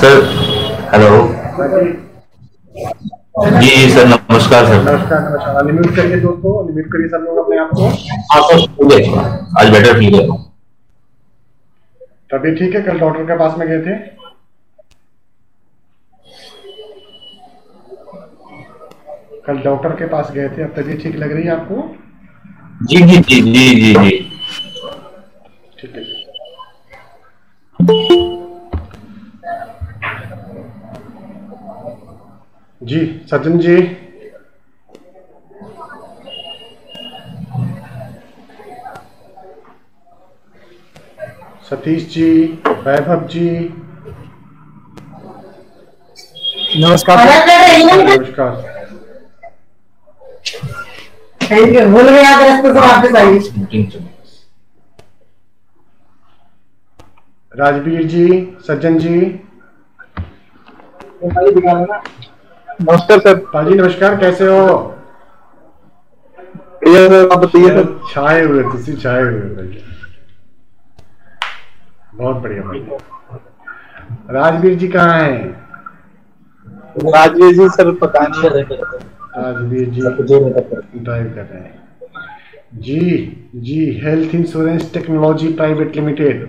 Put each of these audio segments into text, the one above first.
Sir. Hello. जी sir, नमस्कार sir. नमस्कार नमस्कार। अनम्यूट करिए दोस्तों, अनम्यूट करिए सब लोग अपने आप को। हाँ सर, ठीक है। आज बेटर फील है। तभी ठीक है। कल डॉक्टर के पास में गए थे? कल डॉक्टर के पास गए थे, अब तबीयत ठीक लग रही है आपको? जी जी जी जी जी जी। ठीक है जी। जी सज्जन जी, सतीश जी, वैभव जी, नमस्कार। नमस्कार। Thank you. भूल गया रास्ते से वापस आई। राजवीर जी, सज्जन जी, नमस्कार सर। पाजी नमस्कार। कैसे हो? सर आप बताइए सर। छाए हुए, तुसी छाए हुए भाई। बहुत बढ़िया भाई। राजवीर जी कहाँ हैं? राजवीर जी सर पता नहीं। राजवीर जी ड्राइव कर रहे हैं। जी जी, health insurance technology private limited.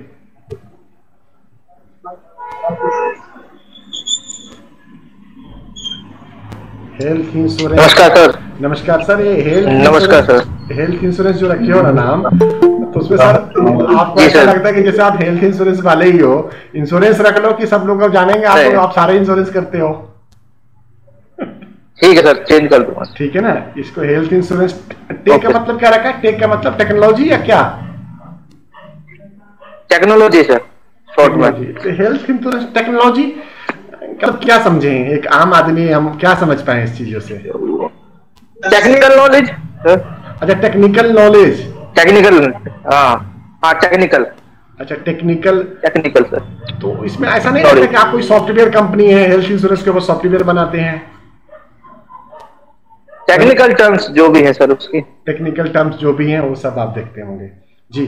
Health insurance. नमस्कार सर। नमस्कार सर। ये नमस्कार सर। हेल्थ इंश्योरेंस जो रखे हो ना नाम, तो उसमें सर आपको जी ऐसा सर। लगता है कि जैसे आप हेल्थ इंश्योरेंस वाले ही हो, इंश्योरेंस रख लो कि सब लोग अब जानेंगे नहीं। आप सारे इंश्योरेंस करते हो। ठीक है सर, चेंज कर दूंगा। ठीक है ना। इसको हेल्थ इंश्योरेंस टेक का मतलब क्या रखा है? टेक का मतलब टेक्नोलॉजी या क्या? टेक्नोलॉजी सर, शॉर्ट में। टेक्नोलॉजी। हेल्थ इंश्योरेंस टेक्नोलॉजी मतलब क्या समझे? एक आम आदमी हम क्या समझ पाए इस चीजों से? Technical knowledge sir. अच्छा, टेक्निकल नॉलेज। टेक्निकल, हाँ हाँ टेक्निकल। अच्छा, टेक्निकल। Technical sir. तो इसमें ऐसा नहीं Sorry। रहता कि आप कोई सॉफ्टवेयर कंपनी है, हेल्थ इंश्योरेंस के ऊपर सॉफ्टवेयर बनाते हैं? टेक्निकल टर्म्स जो भी है सर उसकी। टेक्निकल टर्म्स जो भी हैं वो सब आप देखते होंगे जी।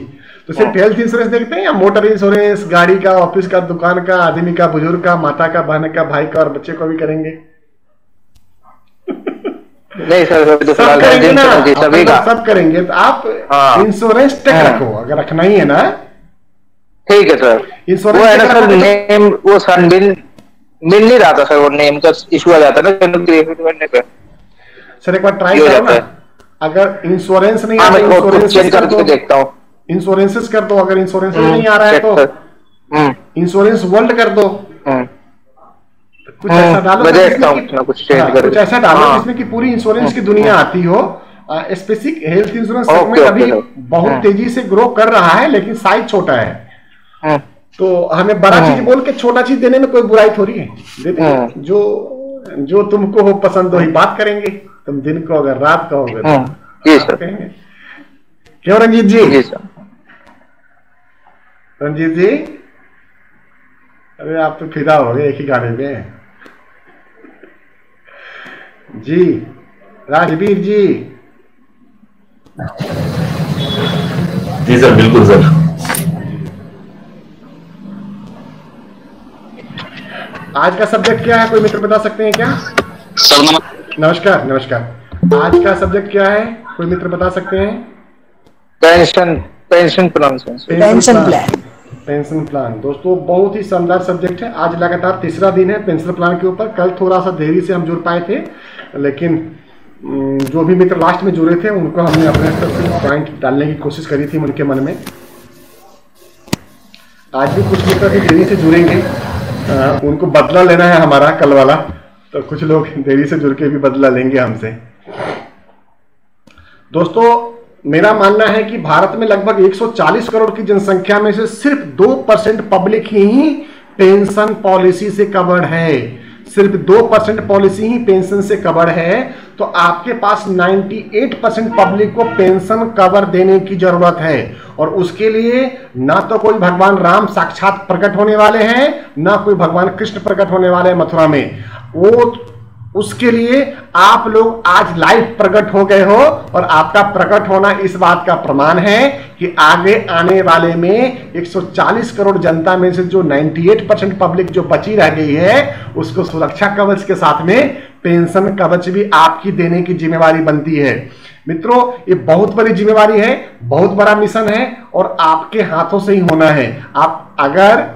तो सिर्फ हेल्थ इंश्योरेंस देखते हैं या मोटर इंश्योरेंस, गाड़ी का, ऑफिस का, दुकान का, आदमी का, बुजुर्ग का, माता का, बहन का, भाई का और बच्चे को भी करेंगे? नहीं सर, तो सब करेंगे ना? सभी का सब करेंगे। तो आप हाँ। इंश्योरेंस टेक रखो, अगर रखना ही है ना। ठीक है सर। वो इंश्योरेंस है ना टेक सर, रखोगे नेम वो सर मिल नहीं रहा था सर, वो नेम का इशू आ जाता है ना क्रिएट करने पे। सर एक बार ट्राई ये हो करो जाता ना। है। अगर इंश्योरेंस नहीं हाँ आता, मैं खुद इंश्योरेंस चेंज कर करके दो। देखता हूँ। इंश्योरेंसेस कर दो। अगर इंश्योरेंस नहीं आ रहा है चेक तो सर। इंश्योरेंस वर्ल्ड कर दो। कुछ ऐसा डालो मैं सर देखता जिसमें हूँ कि कुछ चेंज हाँ, करके। कुछ ऐसा डालो हाँ। जिसमें कि पूरी इंश्योरेंस की दुनिया आती हो। Specific health insurance segment okay अभी सर। बहुत तेजी से ग्रो कर रहा है, लेकिन साइज छोटा है। तो हमें बड़ा चीज बोल के छोटा चीज देने में कोई बुराई थोड़ी है। दे देंगे जो जो तुमको हो पसंद वही बात करेंगे। तुम दिन को अगर रात कहोगे तो जी रात सर। कहेंगे। क्यों रंजीत जी? जी सर। रंजीत जी, अरे आप तो फिदा हो गए एक ही गाने में। जी राजवीर जी। जी सर, बिल्कुल सर। आज का सब्जेक्ट क्या है, कोई मित्र बता सकते हैं क्या? सर नमस्कार नमस्कार। आज का सब्जेक्ट क्या है, कोई मित्र बता सकते हैं? Pension pension plan pension plan. Pension plan दोस्तों बहुत ही शानदार सब्जेक्ट है। आज लगातार तीसरा दिन है पेंशन प्लान के ऊपर। कल थोड़ा सा देरी से हम जुड़ पाए थे, लेकिन जो भी मित्र लास्ट में जुड़े थे उनको हमने अपने स्तर से पॉइंट डालने की कोशिश करी थी उनके मन में। आज भी कुछ मित्र भी देरी से जुड़ेंगे, उनको बदला लेना है हमारा कल वाला, तो कुछ लोग देरी से जुड़ के भी बदला लेंगे हमसे। दोस्तों मेरा मानना है कि भारत में लगभग 140 करोड़ की जनसंख्या में से सिर्फ 2% पब्लिक ही पेंशन पॉलिसी से कवर्ड है। सिर्फ 2% पॉलिसी ही पेंशन से कवर है। तो आपके पास 98% पब्लिक को पेंशन कवर देने की जरूरत है। और उसके लिए ना तो कोई भगवान राम साक्षात प्रकट होने वाले हैं, ना कोई भगवान कृष्ण प्रकट होने वाले हैं मथुरा में। वो उसके लिए आप लोग आज लाइव प्रकट हो गए हो, और आपका प्रकट होना इस बात का प्रमाण है कि आगे आने वाले में 140 करोड़ जनता में से जो 98% पब्लिक जो बची रह गई है, उसको सुरक्षा कवच के साथ में पेंशन कवच भी आपकी देने की जिम्मेवारी बनती है। मित्रों, ये बहुत बड़ी जिम्मेवारी है, बहुत बड़ा मिशन है, और आपके हाथों से ही होना है। आप अगर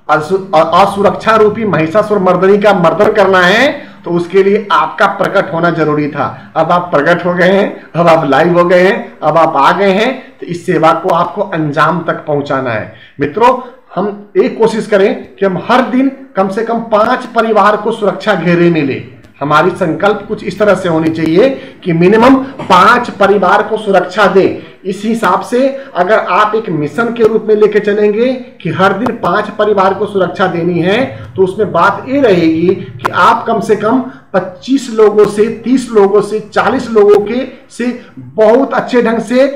असुरक्षा रूपी महिषासुर मर्दनी का मर्दन करना है तो उसके लिए आपका प्रकट होना जरूरी था। अब आप प्रकट हो गए हैं, अब आप लाइव हो गए हैं, अब आप आ गए हैं, तो इस सेवा को आपको अंजाम तक पहुंचाना है। मित्रों, हम एक कोशिश करें कि हम हर दिन कम से कम 5 परिवार को सुरक्षा घेरे में ले। हमारी संकल्प कुछ इस तरह से होनी चाहिए कि मिनिमम 5 परिवार को सुरक्षा दें। इस हिसाब से अगर आप एक मिशन के रूप में लेके चलेंगे कि हर दिन 5 परिवार को सुरक्षा देनी है, तो उसमें बात ये रहेगी कि आप कम से कम 25 लोगों से, 30 लोगों से, 40 लोगों के से बहुत अच्छे ढंग से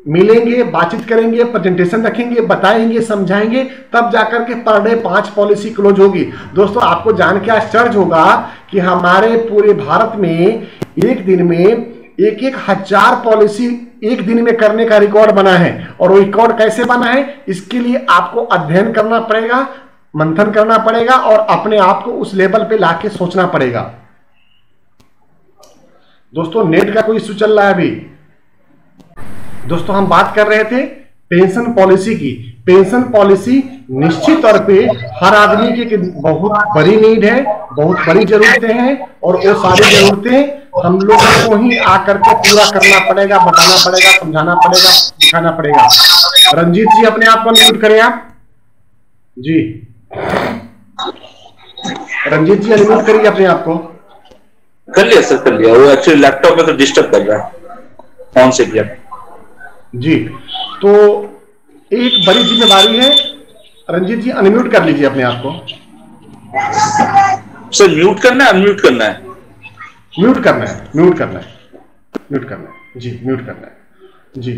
मिलेंगे, बातचीत करेंगे, प्रेजेंटेशन रखेंगे, बताएंगे, समझाएंगे, तब जाकर के पर डे 5 पॉलिसी क्लोज होगी। दोस्तों, आपको जान के आश्चर्य होगा कि हमारे पूरे भारत में एक दिन में 1,000 पॉलिसी एक दिन में करने का रिकॉर्ड बना है। और वो रिकॉर्ड कैसे बना है, इसके लिए आपको अध्ययन करना पड़ेगा, मंथन करना पड़ेगा, और अपने आप को उस लेवल पे लाके सोचना पड़ेगा। दोस्तों, नेट का कोई इश्यू चल रहा है अभी। दोस्तों, हम बात कर रहे थे पेंशन पॉलिसी की। पेंशन पॉलिसी निश्चित तौर पे हर आदमी की बहुत बड़ी नीड है, बहुत बड़ी जरूरतें हैं, और वो सारी जरूरतें हम लोगों को ही आकर के पूरा करना पड़ेगा, बताना पड़ेगा, समझाना पड़ेगा, दिखाना पड़ेगा। रंजीत जी, अपने आप को अनम्यूट करें आप जी। रंजीत जी, अनम्यूट करिए अपने आप को। कर लिया सर, कर लिया। वो एक्चुअली लैपटॉप में तो डिस्टर्ब कर रहा है, ऑन से किया जी। तो एक बड़ी जिम्मेदारी है। रंजीत जी, अनम्यूट कर लीजिए अपने आप को। सर म्यूट करना है, अनम्यूट करना है? म्यूट करना है, म्यूट करना है, म्यूट करना है जी, म्यूट करना है जी।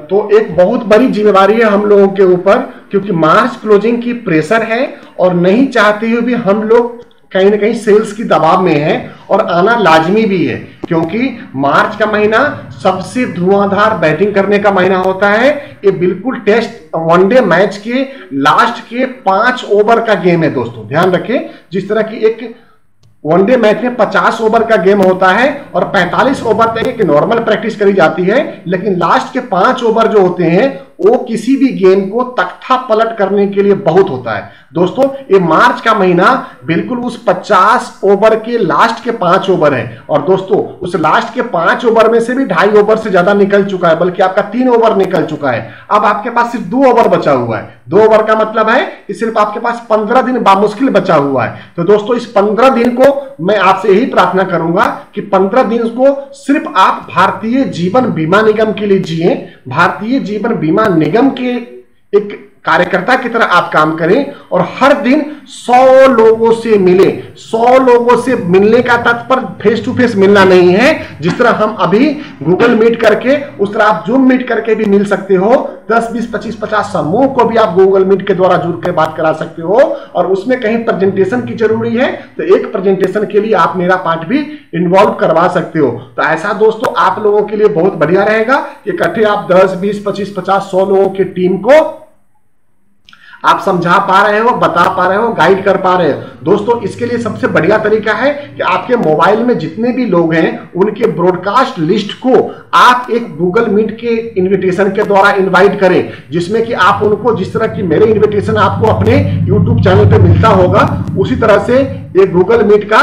तो एक बहुत बड़ी जिम्मेदारी है हम लोगों के ऊपर, क्योंकि मार्च क्लोजिंग की प्रेशर है, और नहीं चाहते हुए भी हम लोग कहीं ना कहीं सेल्स की दबाव में है, और आना लाजमी भी है, क्योंकि मार्च का महीना सबसे धुआंधार बैटिंग करने का महीना होता है। ये बिल्कुल टेस्ट वनडे मैच के लास्ट के 5 ओवर का गेम है। दोस्तों, ध्यान रखें, जिस तरह की एक वनडे मैच में 50 ओवर का गेम होता है और 45 ओवर तक एक नॉर्मल प्रैक्टिस करी जाती है, लेकिन लास्ट के 5 ओवर जो होते हैं वो किसी भी गेम को तख्ता पलट करने के लिए बहुत होता है। दोस्तों, ये मार्च का महीना बिल्कुल उस 50 ओवर के लास्ट के 5 ओवर है, और दोस्तों उस लास्ट के 5 ओवर में से भी 2.5 ओवर से ज्यादा निकल चुका है, बल्कि आपका 3 ओवर निकल चुका है। अब आपके पास सिर्फ 2 ओवर बचा हुआ है। 2 ओवर का मतलब है कि सिर्फ आपके पास 15 दिन बामुश्किल बचा हुआ है। तो दोस्तों, इस 15 दिन को मैं आपसे यही प्रार्थना करूंगा कि 15 दिन को सिर्फ आप भारतीय जीवन बीमा निगम के लिए जिए, भारतीय जीवन बीमा निगम के एक कार्यकर्ता की तरह आप काम करें, और हर दिन 100 लोगों से मिले। 100 लोगों से मिलने का तात्पर्य फेस टू फेस मिलना नहीं है। जिस तरह हम अभी गूगल मीट करके, उस तरह आप जूम मीट करके भी मिल सकते हो। 10, 20, 25, 50 समूह को भी आप गूगल मीट के द्वारा जुड़ के बात करा सकते हो। और उसमें कहीं प्रेजेंटेशन की जरूरी है तो एक प्रेजेंटेशन के लिए आप मेरा पार्ट भी इन्वॉल्व करवा सकते हो। तो ऐसा दोस्तों आप लोगों के लिए बहुत बढ़िया रहेगा। इकट्ठे आप 10, 20, 25, 50, 100 लोगों की टीम को आप समझा पा रहे हो, बता पा रहे हो, गाइड कर पा रहे हो। दोस्तों, इसके लिए सबसे बढ़िया तरीका है कि आपके मोबाइल में जितने भी लोग हैं उनके ब्रॉडकास्ट लिस्ट को आप एक गूगल मीट के इनविटेशन के द्वारा इनवाइट करें, जिसमें कि आप उनको, जिस तरह की मेरे इनविटेशन आपको अपने यूट्यूब चैनल पे मिलता होगा, उसी तरह से एक गूगल मीट का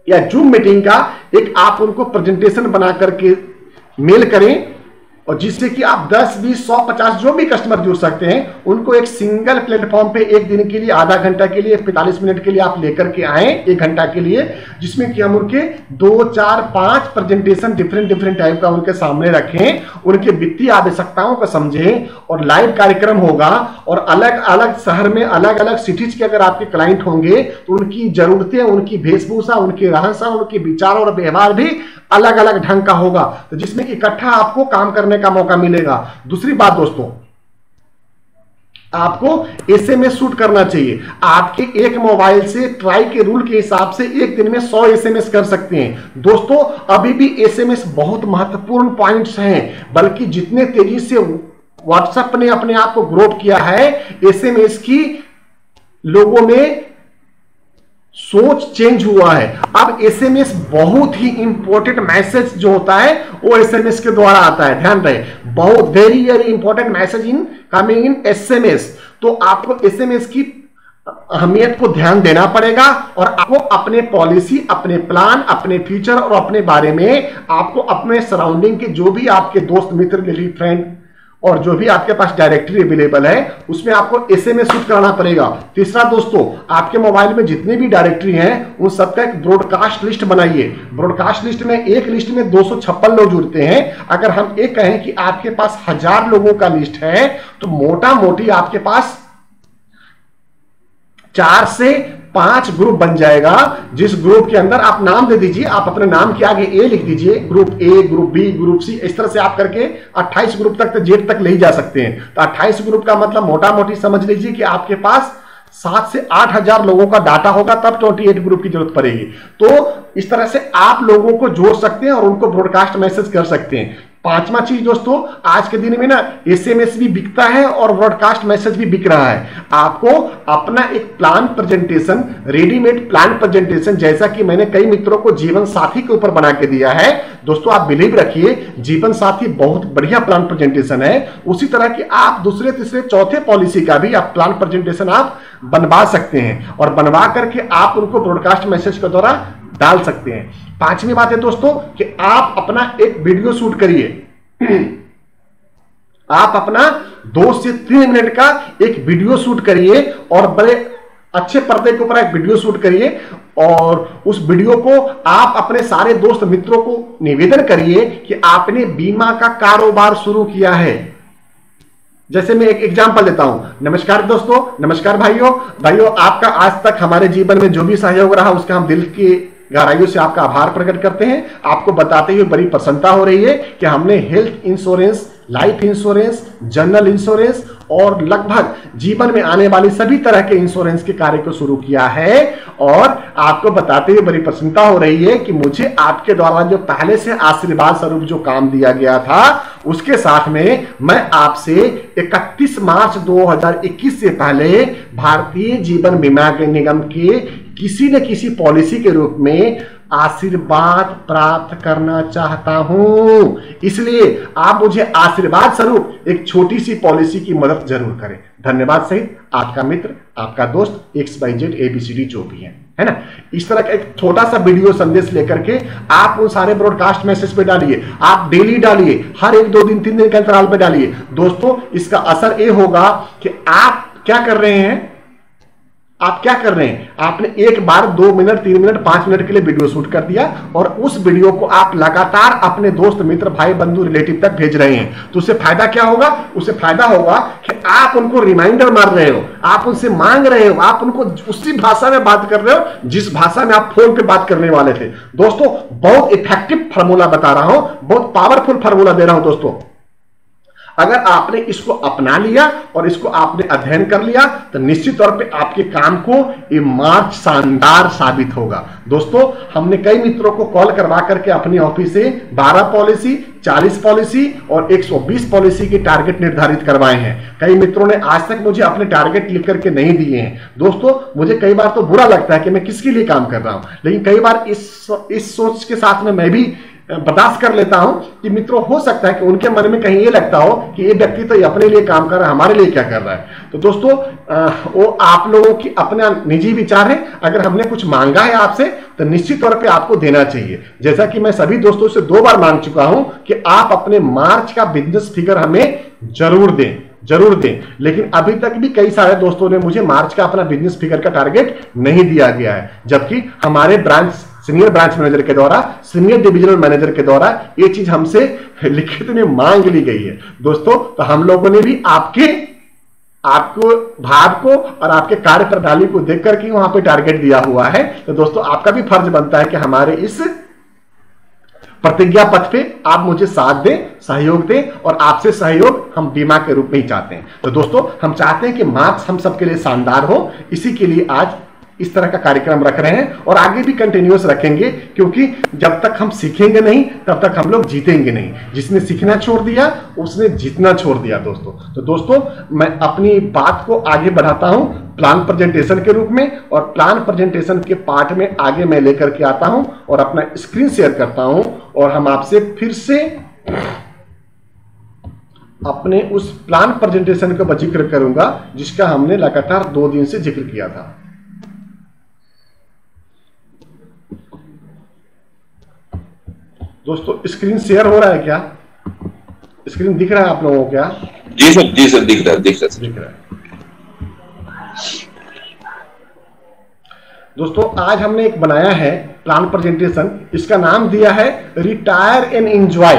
या जूम मीटिंग का एक आप उनको प्रेजेंटेशन बना करके मेल करें, और जिससे कि आप 10, 20, 100, 50 जो भी कस्टमर जुड़ सकते हैं उनको एक सिंगल प्लेटफॉर्म पे एक दिन के लिए, आधा घंटा के लिए, 45 मिनट के लिए आप लेकर के आए, 1 घंटा के लिए, जिसमें कि हम उनके 2, 4, 5 प्रेजेंटेशन डिफरेंट टाइप का उनके सामने रखें, उनके वित्तीय आवश्यकताओं को समझें, और लाइव कार्यक्रम होगा। और अलग अलग शहर में, अलग अलग सिटीज के अगर आपके क्लाइंट होंगे तो उनकी जरूरतें, उनकी वेशभूषा, उनके रहन सहन, उनके विचार और व्यवहार भी अलग अलग ढंग का होगा, तो जिसमें इकट्ठा आपको काम करने का मौका मिलेगा। दूसरी बात दोस्तों, आपको एसएमएस शूट करना चाहिए। आपके एक मोबाइल से ट्राई के रूल के हिसाब से एक दिन में 100 एसएमएस कर सकते हैं। दोस्तों अभी भी एसएमएस बहुत महत्वपूर्ण पॉइंट्स हैं, बल्कि जितने तेजी से व्हाट्सएप ने अपने आप को ग्रोथ किया है, एसएमएस की लोगों में सोच चेंज हुआ है। अब एसएमएस बहुत ही इंपॉर्टेंट मैसेज जो होता है वो एसएमएस के द्वारा आता है। ध्यान रहे, बहुत very very important message in coming in SMS. तो आपको एसएमएस की अहमियत को ध्यान देना पड़ेगा और आपको अपने पॉलिसी, अपने प्लान, अपने फ्यूचर और अपने बारे में आपको अपने सराउंडिंग के जो भी आपके दोस्त मित्र, रिलेटिव, फ्रेंड और जो भी आपके पास डायरेक्टरी अवेलेबल है उसमें आपको एसएमएस शूट कराना पड़ेगा। तीसरा दोस्तों, आपके मोबाइल में जितने भी डायरेक्टरी हैं उन सबका एक ब्रॉडकास्ट लिस्ट बनाइए। ब्रॉडकास्ट लिस्ट में एक लिस्ट में 256 लोग जुड़ते हैं। अगर हम एक कहें कि आपके पास 1000 लोगों का लिस्ट है तो मोटा मोटी आपके पास 4 से 5 ग्रुप बन जाएगा, जिस ग्रुप के अंदर आप नाम दे दीजिए, आप अपने नाम के आगे ए लिख दीजिए, group A, group B, group C, इस तरह से आप करके 28 ग्रुप तक जेड तक ले जा सकते हैं। तो 28 ग्रुप का मतलब मोटा मोटी समझ लीजिए कि आपके पास 7 से 8 हजार लोगों का डाटा होगा, तब 28 ग्रुप की जरूरत पड़ेगी। तो इस तरह से आप लोगों को जोड़ सकते हैं और उनको ब्रॉडकास्ट मैसेज कर सकते हैं। पांचवा चीज दोस्तों, आज के दिन में ना एसएमएस भी बिकता है और ब्रॉडकास्ट मैसेज भी बिक रहा है। आपको अपना एक plan presentation, readymade plan presentation, जैसा कि मैंने कई मित्रों को जीवन साथी के ऊपर बना के दिया है। दोस्तों आप बिलीव रखिए, जीवन साथी बहुत बढ़िया प्लान प्रेजेंटेशन है। उसी तरह की आप दूसरे, तीसरे, चौथे पॉलिसी का भी आप प्लान प्रेजेंटेशन आप बनवा सकते हैं और बनवा करके आप उनको ब्रॉडकास्ट मैसेज के द्वारा डाल सकते हैं। पांचवी बात है दोस्तों कि आप अपना एक वीडियो शूट करिए। आप अपना 2 से 3 मिनट का एक वीडियो शूट करिए और बड़े अच्छे पर्दे के ऊपर एक वीडियो शूट करिए और उस वीडियो को आप अपने सारे दोस्त मित्रों को निवेदन करिए कि आपने बीमा का कारोबार शुरू किया है। जैसे मैं एक एग्जांपल देता हूं। नमस्कार दोस्तों, नमस्कार भाइयों, आपका आज तक हमारे जीवन में जो भी सहयोग रहा उसका हम दिल की गहराइयों से आपका आभार प्रकट करते हैं। आपको बताते हुए बड़ी प्रसन्नता हो रही है कि हमने health insurance, life insurance, general insurance और लगभग जीवन में आने वाली सभी तरह के इंश्योरेंस के कार्य को शुरू किया है। और आपको बताते हुए बड़ी प्रसन्नता हो रही है कि मुझे आपके द्वारा जो पहले से आशीर्वाद स्वरूप जो काम दिया गया था उसके साथ में मैं आपसे 31 मार्च 2021 से पहले भारतीय जीवन बीमा निगम के किसी न किसी पॉलिसी के रूप में आशीर्वाद प्राप्त करना चाहता हूं। इसलिए आप मुझे आशीर्वाद स्वरूप एक छोटी सी पॉलिसी की मदद जरूर करें। धन्यवाद सहित आपका मित्र, आपका दोस्त XYZ ABCD जो भी है ना। इस तरह का एक छोटा सा वीडियो संदेश लेकर के आप उन सारे ब्रॉडकास्ट मैसेज पे डालिए। आप डेली डालिए, हर 1, 2 दिन, 3 दिन के अंतराल पे डालिए। दोस्तों इसका असर ये होगा कि आप क्या कर रहे हैं, आपने एक बार 2 मिनट, 3 मिनट, 5 मिनट के लिए वीडियो शूट कर दिया और उस वीडियो को आप लगातार अपने दोस्त, मित्र, भाई, बंधु, रिलेटिव तक भेज रहे हैं। तो उससे फायदा क्या होगा? उससे फायदा होगा कि आप उनको रिमाइंडर मार रहे हो, आप उनसे मांग रहे हो, आप उनको उसी भाषा में बात कर रहे हो जिस भाषा में आप फोन पे बात करने वाले थे। दोस्तों बहुत इफेक्टिव फार्मूला बता रहा हूं, बहुत पावरफुल फार्मूला दे रहा हूं। दोस्तों अगर आपने इसको अपना लिया और इसको आपने अध्ययन कर लिया तो निश्चित तौर पे आपके काम को ये मार्च शानदार साबित होगा। दोस्तों हमने कई मित्रों को कॉल करवा करके अपनी ऑफिस से 12 पॉलिसी, 40 पॉलिसी और 120 पॉलिसी के टारगेट निर्धारित करवाए हैं। कई मित्रों ने आज तक मुझे अपने टारगेट लिख करके नहीं दिए हैं। दोस्तों मुझे कई बार तो बुरा लगता है कि मैं किसके लिए काम कर रहा हूं, लेकिन कई बार इस सोच के साथ में मैं भी बर्दाश्त कर लेता हूं कि मित्रों हो सकता है कि उनके मन में कहीं ये लगता हो कि ये व्यक्ति तो अपने लिए काम कर रहा है, हमारे लिए क्या कर रहा है। तो दोस्तों वो आप लोगों की अपना निजी विचार है। अगर हमने कुछ मांगा है आपसे तो निश्चित तौर पे आपको देना चाहिए। जैसा कि मैं सभी दोस्तों से 2 बार मांग चुका हूं कि आप अपने मार्च का बिजनेस फिगर हमें जरूर दें, लेकिन अभी तक भी कई सारे दोस्तों ने मुझे मार्च का अपना बिजनेस फिगर का टारगेट नहीं दिया गया है, जबकि हमारे सीनियर ब्रांच मैनेजर के द्वारा, सीनियर डिविजनल मैनेजर के द्वारा ये चीज हमसे लिखित में मांग ली गई है। दोस्तों तो हम लोगों ने भी आपको भाव को और आपके कार्य प्रणाली को देख करके वहां पे टारगेट दिया हुआ है। तो दोस्तों आपका भी फर्ज बनता है कि हमारे इस प्रतिज्ञा पथ पे आप मुझे साथ दें, सहयोग दें, और आपसे सहयोग हम बीमा के रूप में ही चाहते हैं। तो दोस्तों, हम चाहते हैं कि मार्क्स हम सबके लिए शानदार हो, इसी के लिए आज इस तरह का कार्यक्रम रख रहे हैं और आगे भी कंटिन्यूअस रखेंगे, क्योंकि जब तक हम सीखेंगे नहीं तब तक हम लोग जीतेंगे नहीं। जिसने सीखना छोड़ दिया उसने जीतना छोड़ दिया दोस्तों। तो दोस्तों, मैं अपनी बात को आगे बढ़ाता हूं प्लान प्रेजेंटेशन के रूप में, और प्लान प्रेजेंटेशन के पार्ट में आगे मैं लेकर के आता हूं और अपना स्क्रीन शेयर करता हूं, और हम आपसे फिर से अपने उस प्लान प्रेजेंटेशन का जिक्र करूंगा जिसका हमने लगातार 2 दिन से जिक्र किया था। दोस्तों, स्क्रीन शेयर हो रहा है क्या? स्क्रीन दिख रहा है आप लोगों को क्या? जी सर, जी सर, दिख रहा है, दिख रहा है। दोस्तों, आज हमने एक बनाया है प्लान प्रेजेंटेशन, इसका नाम दिया है रिटायर एंड एंजॉय।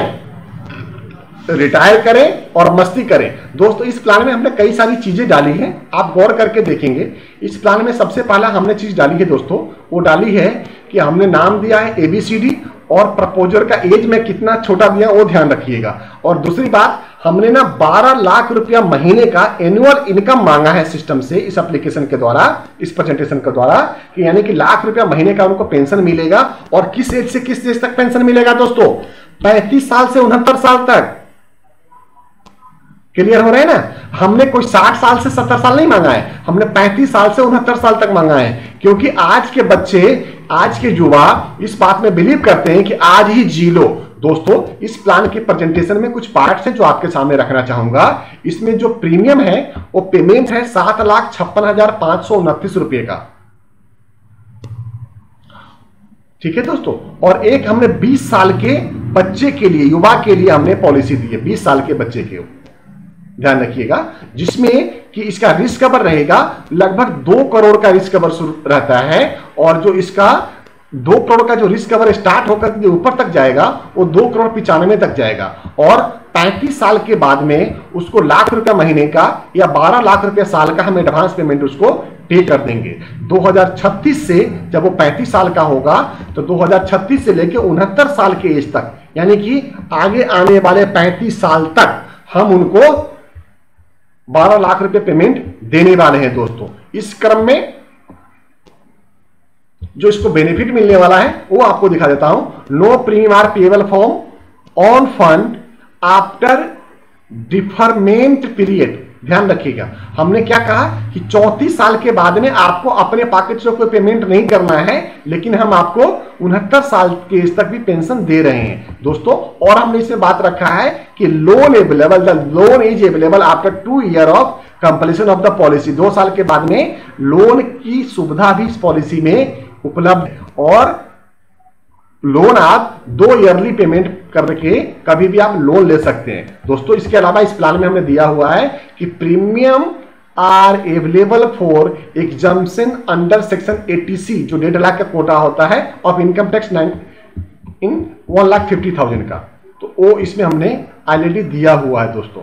रिटायर करें और मस्ती करें। दोस्तों, इस प्लान में हमने कई सारी चीजें डाली हैं, आप गौर करके देखेंगे। इस प्लान में सबसे पहला हमने चीज डाली है दोस्तों, वो डाली है कि हमने नाम दिया है ABCD, और प्रपोजर का एज में कितना छोटा दिया वो ध्यान रखिएगा। और दूसरी बात, हमने ना 12 लाख रुपया महीने का एनुअल इनकम मांगा है सिस्टम से, इस एप्लीकेशन के द्वारा, इस प्रेजेंटेशन के द्वारा, कि यानी कि लाख रुपया महीने का उनको पेंशन मिलेगा। और किस एज से किस एज तक पेंशन मिलेगा दोस्तों? 35 साल से 69 साल तक। क्लियर हो रहे हैं ना? हमने कोई 60 साल से 70 साल नहीं मांगा है, हमने 35 साल से 69 साल तक मांगा है, क्योंकि आज के बच्चे, आज के युवा इस बात में बिलीव करते हैं कि आज ही जी लो। दोस्तों, इस प्लान के प्रेजेंटेशन में कुछ पार्ट्स हैं जो आपके सामने रखना चाहूंगा। इसमें जो प्रीमियम है वो पेमेंट है 7,56,529 रुपए का। ठीक है दोस्तों, और एक हमने 20 साल के बच्चे के लिए, युवा के लिए हमने पॉलिसी दी है, 20 साल के बच्चे के, ध्यान रखिएगा, जिसमें कि इसका रिस्क कवर रहेगा लगभग 2 करोड़ का रिस्क कवर रहता है। और जो इसका 2 करोड़ का जो रिस्क कवर स्टार्ट होकर के ऊपर तक जाएगा वो 2 करोड़ 95 तक जाएगा। और 35 साल के बाद में उसको लाख रुपया महीने का या 12 लाख रुपया साल का हम एडवांस पेमेंट उसको पे कर देंगे। 2036 से जब वो 35 साल का होगा तो 2036 से लेकर 69 साल के एज तक, यानी कि आगे आने वाले 35 साल तक हम उनको 12 लाख रुपए पेमेंट देने वाले हैं दोस्तों। इस क्रम में जो इसको बेनिफिट मिलने वाला है वो आपको दिखा देता हूं। No premium are payable from on fund after deferment period. ध्यान रखिएगा, हमने क्या कहा कि 34 साल के बाद में आपको अपने पॉकेट से कोई पेमेंट नहीं करना है, लेकिन हम आपको 69 साल के एज तक भी पेंशन दे रहे हैं दोस्तों। और हमने इसमें बात रखा है कि loan available, the loan is available after 2 year of completion of the policy. 2 साल के बाद में लोन की सुविधा भी इस पॉलिसी में उपलब्ध है, और लोन आप 2 ईयरली पेमेंट करके कभी भी आप लोन ले सकते हैं दोस्तों। इसके अलावा इस प्लान में हमने दिया हुआ है कि premium are available for exemption under section 80C, जो 1.5 लाख का कोटा होता है ऑफ इनकम टैक्स इन 1,50,000 का, तो वो इसमें हमने ऑलरेडी दिया हुआ है दोस्तों।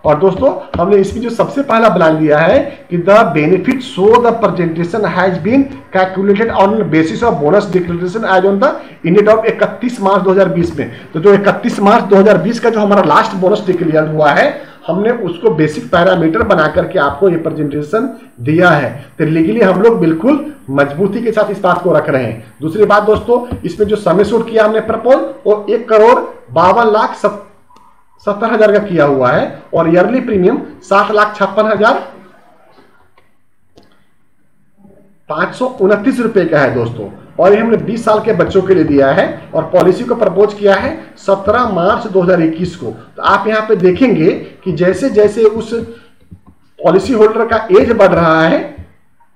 और दोस्तों, हमने इसमें जो सबसे पहला प्लान दिया है कि the benefit show the presentation has been calculated on basis of bonus declaration as on the end date of 31 March 2020 में। तो जो 31 मार्च 2020 का जो हमारा लास्ट बोनस डिक्लेयर हुआ है, हमने उसको बेसिक पैरामीटर बना करके आपको ये प्रेजेंटेशन दिया है। तो लीगली हम लोग बिल्कुल मजबूती के साथ इस बात को रख रहे हैं। दूसरी बात दोस्तों, इसमें जो समय सूट किया हमने प्रपोज, वो 1,52,70,000 का किया हुआ है, और ईयरली प्रीमियम 7,56,529 रुपए का है दोस्तों। और ये हमने 20 साल के बच्चों के लिए दिया है, और पॉलिसी को प्रपोज किया है 17 मार्च 2021 को। तो आप यहां पे देखेंगे कि जैसे जैसे उस पॉलिसी होल्डर का एज बढ़ रहा है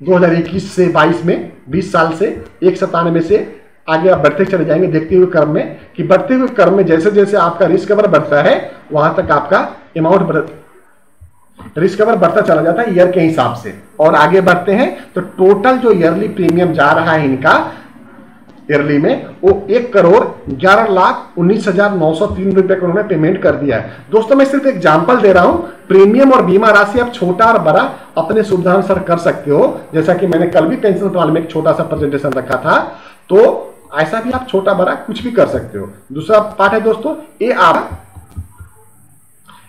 2021 से 22 में, 20 साल से 197 से आगे आप बढ़ते चले जाएंगे, देखते हुए क्रम में कि बढ़ते हुए क्रम में जैसे जैसे आपका रिस्क कवर बढ़ता है वहां तक आपका अमाउंट रिस्क कवर बढ़ता चला जाता है ईयर के हिसाब से। और आगे बढ़ते हैं तो टोटल जो ईयरली प्रीमियम जा रहा है इनका ईयरली में, वो 1,11,19,903 रुपए को उन्होंने पेमेंट कर दिया है दोस्तों। मैं सिर्फ एग्जांपल दे रहा हूं, प्रीमियम और बीमा राशि आप छोटा और बड़ा अपने सुविधानुसार कर सकते हो। जैसा कि मैंने कल भी पेंशन प्लान में एक छोटा सा प्रेजेंटेशन रखा था, तो ऐसा भी आप छोटा बड़ा कुछ भी कर सकते हो। दूसरा पार्ट है दोस्तों, ये आप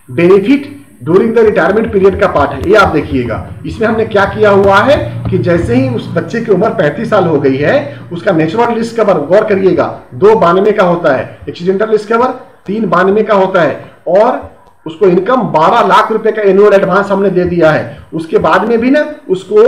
benefit during the retirement period का पार्ट है। ये आप देखिएगा, इसमें हमने क्या किया हुआ है कि जैसे ही उस बच्चे की उम्र 35 साल हो गई है, उसका नेचुरल रिस्क कवर, गौर करिएगा, 292 का होता है, एक्सीडेंटल रिस्क कवर 392 का होता है, और उसको इनकम 12 लाख रुपए का एनुअल एडवांस हमने दे दिया है। उसके बाद में भी ना उसको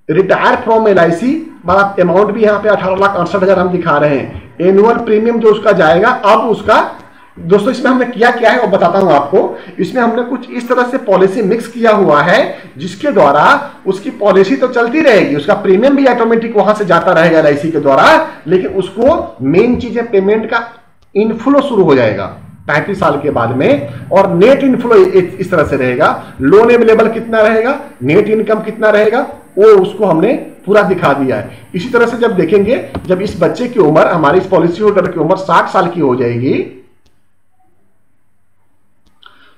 रिटायर फ्रॉम LIC वाला अमाउंट भी यहाँ पे 18,68,000 हम दिखा रहे हैं। एनुअल प्रीमियम जो उसका जाएगा, अब उसका दोस्तों इसमें हमने किया क्या है वो बताता हूं आपको। इसमें हमने कुछ इस तरह से पॉलिसी मिक्स किया हुआ है जिसके द्वारा उसकी पॉलिसी तो चलती रहेगी, उसका प्रीमियम भी ऑटोमेटिक वहां से जाता रहेगा LIC के द्वारा, लेकिन उसको मेन चीज है पेमेंट का इनफ्लो शुरू हो जाएगा 35 साल के बाद में, और नेट इनफ्लो इस तरह से रहेगा। लोन अवेलेबल कितना रहेगा, नेट इनकम कितना रहेगा, वो उसको हमने पूरा दिखा दिया है। इसी तरह से जब देखेंगे, जब इस बच्चे की उम्र, हमारी इस पॉलिसी होल्डर की उम्र 60 साल की हो जाएगी,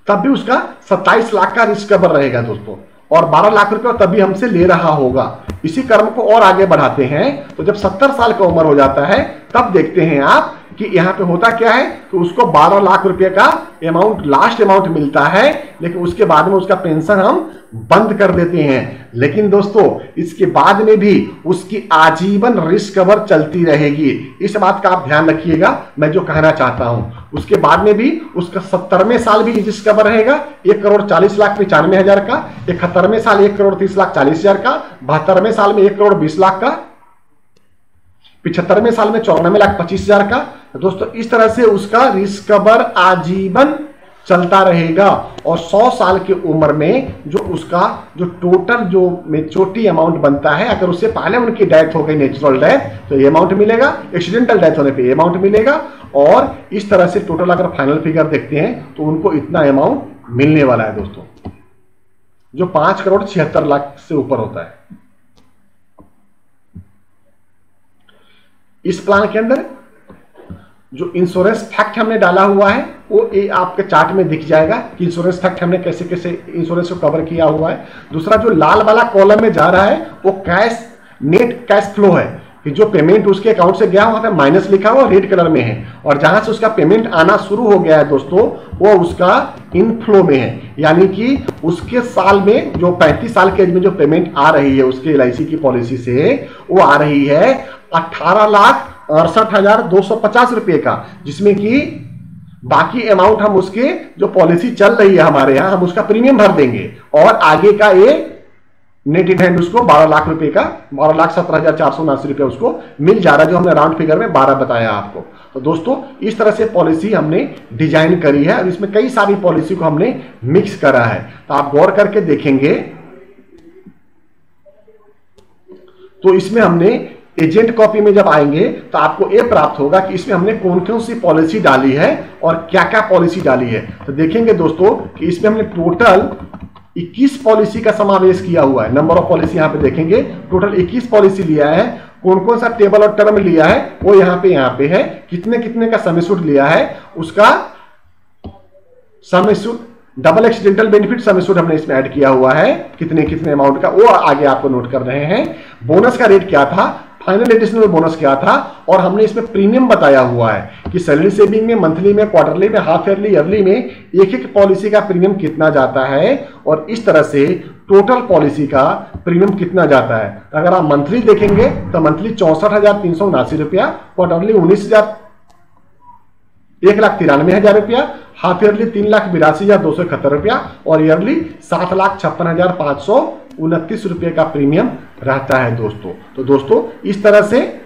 तब भी उसका 27 लाख का रिस्क कवर रहेगा दोस्तों, और 12 लाख रुपए तभी हमसे ले रहा होगा। इसी क्रम को और आगे बढ़ाते हैं तो जब 70 साल का उम्र हो जाता है, तब देखते हैं आप कि यहां पे होता क्या है कि उसको 12 लाख रुपए का अमाउंट, लास्ट अमाउंट मिलता है, लेकिन उसके बाद में उसका पेंशन हम बंद कर देते हैं। लेकिन दोस्तों इसके बाद में भी उसकी आजीवन रिस्क कवर चलती रहेगी, इस बात का आप ध्यान रखिएगा, मैं जो कहना चाहता हूं। उसके बाद में भी उसका 70वें साल भी रिस्क कवर रहेगा 1,40,95,000 का, 71वें साल 1,30,40,000 का, 72वें साल में 1,20,00,000 का, 75वें साल में 94,25,000 का। दोस्तों इस तरह से उसका रिस्क कवर आजीवन चलता रहेगा, और 100 साल की उम्र में जो उसका जो टोटल जो मेच्योरिटी अमाउंट बनता है, अगर उससे पहले उनकी डेथ हो गई नेचुरल डेथ, तो ये अमाउंट मिलेगा, एक्सीडेंटल डेथ होने पे ये अमाउंट मिलेगा, और इस तरह से टोटल अगर फाइनल फिगर देखते हैं तो उनको इतना अमाउंट मिलने वाला है दोस्तों, जो 5,76,00,000 से ऊपर होता है। इस प्लान के अंदर जो इंश्योरेंस फैक्ट हमने डाला हुआ है वो ये आपके चार्ट में दिख जाएगा कि इंश्योरेंस फैक्ट हमने कैसे कैसे इंश्योरेंस को कवर किया हुआ है। दूसरा जो लाल वाला कॉलम में जा रहा है वो कैश, नेट कैश फ्लो है, कि जो पेमेंट उसके अकाउंट से गया वहां पे माइनस लिखा हुआ रेड कलर में है, और जहां से उसका पेमेंट आना शुरू हो गया है दोस्तों वो उसका इनफ्लो में है, यानी कि उसके साल में जो 35 साल के एज में जो पेमेंट आ रही है उसके LIC की पॉलिसी से, वो आ रही है 18,68,250 रुपए का, जिसमें कि बाकी अमाउंट हम उसके जो पॉलिसी चल रही है हमारे यहां, हम उसका प्रीमियम भर देंगे, और आगे का ये नेट इन हैंड उसको 12 लाख रुपए का, 12,17,479 रुपए उसको मिल जा रहा है, जो हमने राउंड फिगर में 12 बताया आपको। तो दोस्तों इस तरह से पॉलिसी हमने डिजाइन करी है, और इसमें कई सारी पॉलिसी को हमने मिक्स करा है। तो आप गौर करके देखेंगे तो इसमें हमने एजेंट कॉपी में जब आएंगे तो आपको यह प्राप्त होगा कि इसमें हमने कौन कौन सी पॉलिसी डाली है और क्या क्या पॉलिसी डाली है। तो देखेंगे दोस्तों कि इसमें हमने टोटल 21 पॉलिसी का समावेश किया हुआ है। नंबर ऑफ पॉलिसी यहां पे देखेंगे, टोटल 21 पॉलिसी लिया है। कौन कौन सा टेबल और टर्म लिया है वो यहाँ पे है, कितने कितने का सम एश्योर्ड लिया है, उसका sum assured, double accidental benefit sum assured हमने इसमें ऐड किया हुआ है, कितने कितने अमाउंट का, वो आगे आपको नोट कर रहे हैं। बोनस का रेट क्या था, फाइनल एडिशनल बोनस क्या था, और हमने इसमें प्रीमियम बताया हुआ है कि सैलरी सेविंग में, मंथली में, क्वार्टरली में, हाफ ईयरली, ईयरली में एक एक पॉलिसी का प्रीमियम कितना जाता है, और इस तरह से टोटल पॉलिसी का प्रीमियम कितना जाता है। अगर आप मंथली देखेंगे तो मंथली 64,379 रुपया, क्वार्टरली 1,93,000 रुपया, हाफ ईयरली 3,82,271 रुपया, और ईयरली 7,56,529 रुपये का प्रीमियम रहता है दोस्तों। तो दोस्तों इस तरह से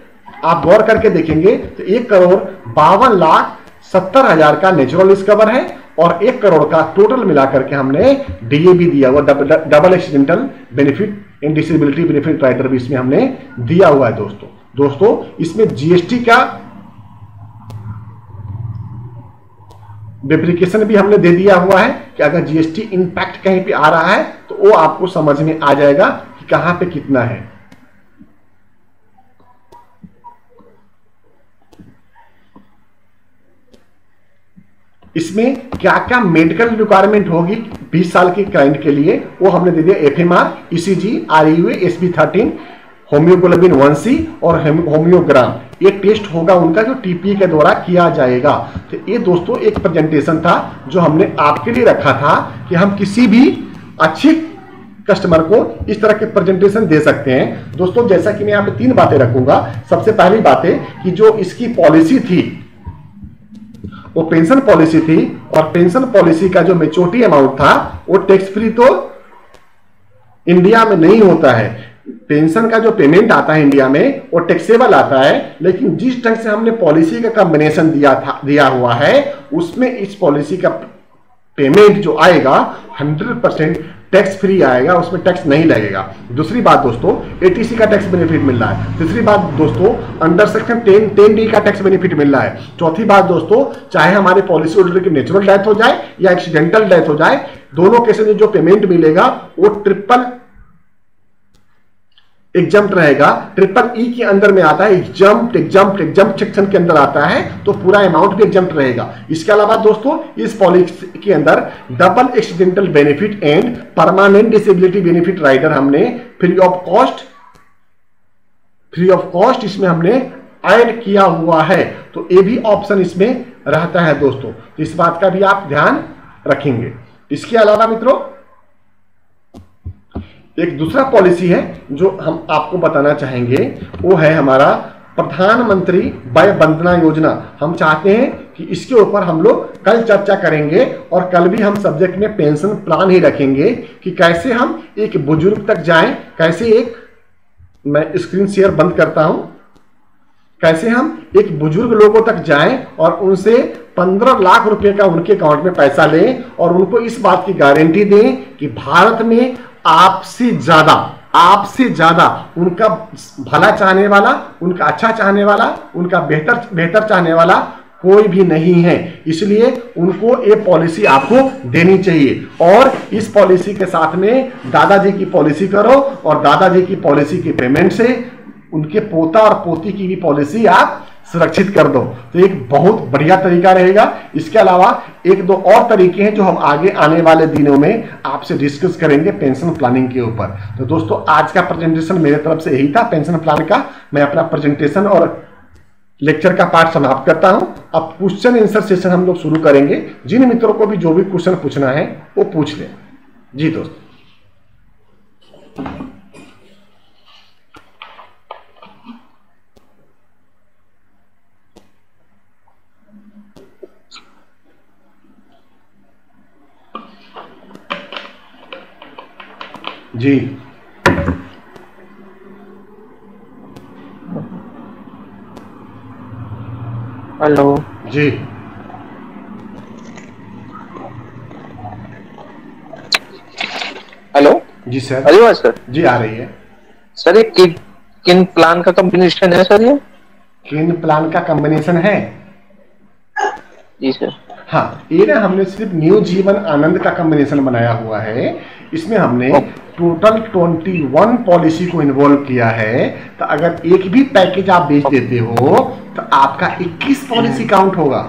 आप गौर करके देखेंगे तो 1,52,70,000 का नेचुरल रिस्क कवर है, और 1 करोड़ का टोटल मिलाकर के हमने DAB दिया हुआ, double accidental benefit and disability benefit rider भी इसमें हमने दिया हुआ है दोस्तों इसमें GST का डेप्रिकेशन भी हमने दे दिया हुआ है कि अगर GST इंपैक्ट कहीं पे आ रहा है तो वो आपको समझ में आ जाएगा कि कहां पे कितना है। इसमें क्या क्या मेडिकल रिक्वायरमेंट होगी 20 साल के क्लाइंट के लिए, वो हमने दे दिया। FMR, ECG, RUA, SB13, होम्योग्लोबिन 1C और होम्योग्राम, ये टेस्ट होगा उनका जो टीपी के द्वारा किया जाएगा। तो ये दोस्तों एक प्रेजेंटेशन था जो हमने आपके लिए रखा था कि हम किसी भी अच्छे कस्टमर को इस तरह के प्रेजेंटेशन दे सकते हैं। दोस्तों जैसा कि मैं यहाँ पे 3 बातें रखूंगा। सबसे पहली बात है कि जो इसकी पॉलिसी थी वो पेंशन पॉलिसी थी, और पेंशन पॉलिसी का जो मैच्योरिटी अमाउंट था वो टैक्स फ्री तो इंडिया में नहीं होता है। पेंशन का जो पेमेंट आता है इंडिया में वो टैक्सेबल आता है, लेकिन जिस ढंग से हमने पॉलिसी का कॉम्बिनेशन दिया हुआ है उसमें इस पॉलिसी का पेमेंट जो आएगा 100% टैक्स फ्री आएगा, उसमें टैक्स नहीं लगेगा। दूसरी बात दोस्तों, एटीसी का टैक्स बेनिफिट मिल रहा है। तीसरी बात दोस्तों, अंडर सेक्शन 10D का टैक्स बेनिफिट मिल रहा है। चौथी बात दोस्तों, चाहे हमारे पॉलिसी होल्डर की नेचुरल डेथ हो जाए या एक्सीडेंटल डेथ हो जाए, दोनों केसेस में जो पेमेंट मिलेगा वो ट्रिपल एग्जम्प्ट रहेगा। ट्रिपल ई के अंदर में आता है, एग्जम्प्ट सेक्शन के अंदर आता है, तो पूरा अमाउंट भी एग्जम्प्ट रहेगा। इसके अलावा दोस्तों इस पॉलिसी के अंदर double accidental benefit and permanent disability benefit rider हमने फ्री ऑफ कॉस्ट इसमें हमने ऐड किया हुआ है, तो ये भी ऑप्शन इसमें रहता है दोस्तों। तो इस बात का भी आप ध्यान रखेंगे। इसके अलावा मित्रों एक दूसरा पॉलिसी है जो हम आपको बताना चाहेंगे, वो है हमारा प्रधानमंत्री वय वंदना योजना। हम चाहते हैं कि इसके ऊपर हम लोग कल चर्चा करेंगे, और कल भी हम सब्जेक्ट में पेंशन प्लान ही रखेंगे कि कैसे हम एक बुजुर्ग तक जाएं, कैसे एक, मैं स्क्रीन शेयर बंद करता हूं, कैसे हम एक बुजुर्ग लोगों तक जाएं और उनसे 15 लाख रुपए का उनके अकाउंट में पैसा लें और उनको इस बात की गारंटी दें कि भारत में आपसे ज्यादा उनका भला चाहने वाला, उनका अच्छा चाहने वाला, उनका बेहतर चाहने वाला कोई भी नहीं है। इसलिए उनको ये पॉलिसी आपको देनी चाहिए, और इस पॉलिसी के साथ में दादाजी की पॉलिसी करो, और दादाजी की पॉलिसी के पेमेंट से उनके पोता और पोती की भी पॉलिसी आप सुरक्षित कर दो। तो एक बहुत बढ़िया तरीका रहेगा। इसके अलावा 1-2 और तरीके हैं जो हम आगे आने वाले दिनों में आपसे डिस्कस करेंगे पेंशन प्लानिंग के ऊपर। तो दोस्तों आज का प्रेजेंटेशन मेरे तरफ से यही था पेंशन प्लान का। मैं अपना प्रेजेंटेशन और लेक्चर का पार्ट समाप्त करता हूं। अब क्वेश्चन आंसर सेशन हम लोग शुरू करेंगे। जिन मित्रों को भी जो भी क्वेश्चन पूछना है वो पूछ लें। जी दोस्तों। जी हेलो जी हेलो जी सर। अरे सर जी आ रही है सर। ये किन प्लान का कॉम्बिनेशन है सर? ये किन प्लान का कॉम्बिनेशन है? जी सर। हाँ, ये ना हमने सिर्फ न्यू जीवन आनंद का कॉम्बिनेशन बनाया हुआ है। इसमें हमने टोटल 21 पॉलिसी को इन्वॉल्व किया है। तो अगर एक भी पैकेज आप बेच देते हो तो आपका 21 पॉलिसी काउंट होगा।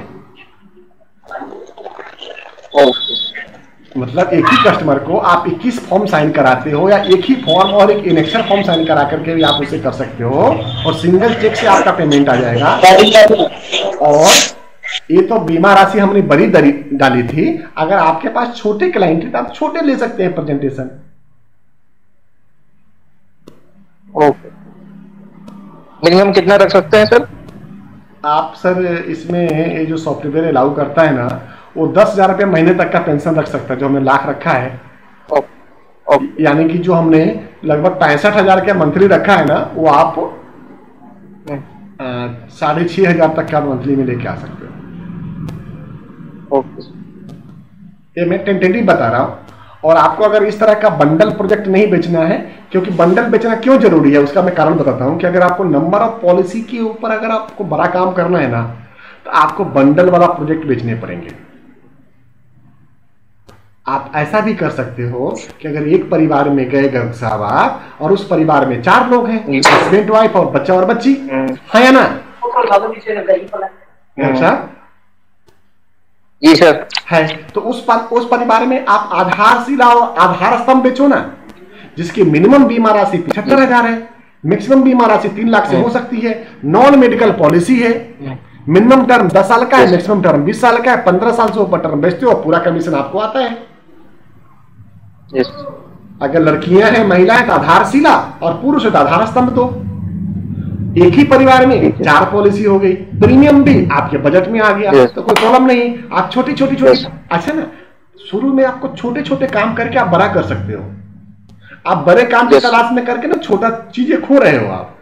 मतलब एक ही कस्टमर को आप 21 फॉर्म साइन कराते हो, या एक ही फॉर्म और एक इनेक्शन फॉर्म साइन करा करके भी आप उसे कर सकते हो, और सिंगल चेक से आपका पेमेंट आ जाएगा। और ये तो बीमा राशि हमने बड़ी डाली थी। अगर आपके पास छोटे क्लाइंट है तो आप छोटे ले सकते हैं प्रेजेंटेशन। ओके, मिनिमम कितना रख सकते हैं सर? आप सर इसमें ये जो सॉफ्टवेयर अलाउ करता है ना, वो 10,000 रुपये महीने तक का पेंशन रख सकता है, जो हमने लाख रखा है। यानी कि जो हमने लगभग 65,000 का मंथली रखा है ना, वो आप 6,500 तक का मंथली में लेके आ सकते हो। ये मैं टेंटेटिव बता रहा हूं। और आपको अगर इस तरह का बंडल प्रोजेक्ट नहीं बेचना है, क्योंकि बंडल बेचना क्यों जरूरी है उसका मैं कारण बताता हूं कि अगर आपको नंबर ऑफ पॉलिसी के ऊपर अगर आपको बड़ा काम करना है ना, तो आपको बंडल वाला प्रोजेक्ट बेचने पड़ेंगे। आप ऐसा भी कर सकते हो कि अगर एक परिवार में गए गर्ग साहब आप, और उस परिवार में 4 लोग हैं, हस्बैंड वाइफ और बच्चा और बच्ची है ना साहब? जी सर है। तो उस परिवार में आप आधार स्तंभ बेचो ना, जिसकी मिनिमम बीमा राशि 75,000 है, मैक्सिमम बीमा राशि 3 लाख से हो सकती है। नॉन मेडिकल पॉलिसी है, मिनिमम टर्म 10 साल का है, मैक्सिमम टर्म 20 साल का है। 15 साल से ऊपर टर्म बेचते हो, पूरा कमीशन आपको आता है। अगर लड़कियां हैं, महिला है तो आधारशिला, और पुरुष है तो आधार स्तंभ दो। एक ही परिवार में 4 पॉलिसी हो गई, प्रीमियम भी आपके बजट में आ गया, तो कोई प्रॉब्लम नहीं। आप छोटी छोटी अच्छा ना, शुरू में आपको छोटे छोटे काम करके आप बड़ा कर सकते हो। आप बड़े काम की तलाश में करके ना छोटा चीजें खो रहे हो आप।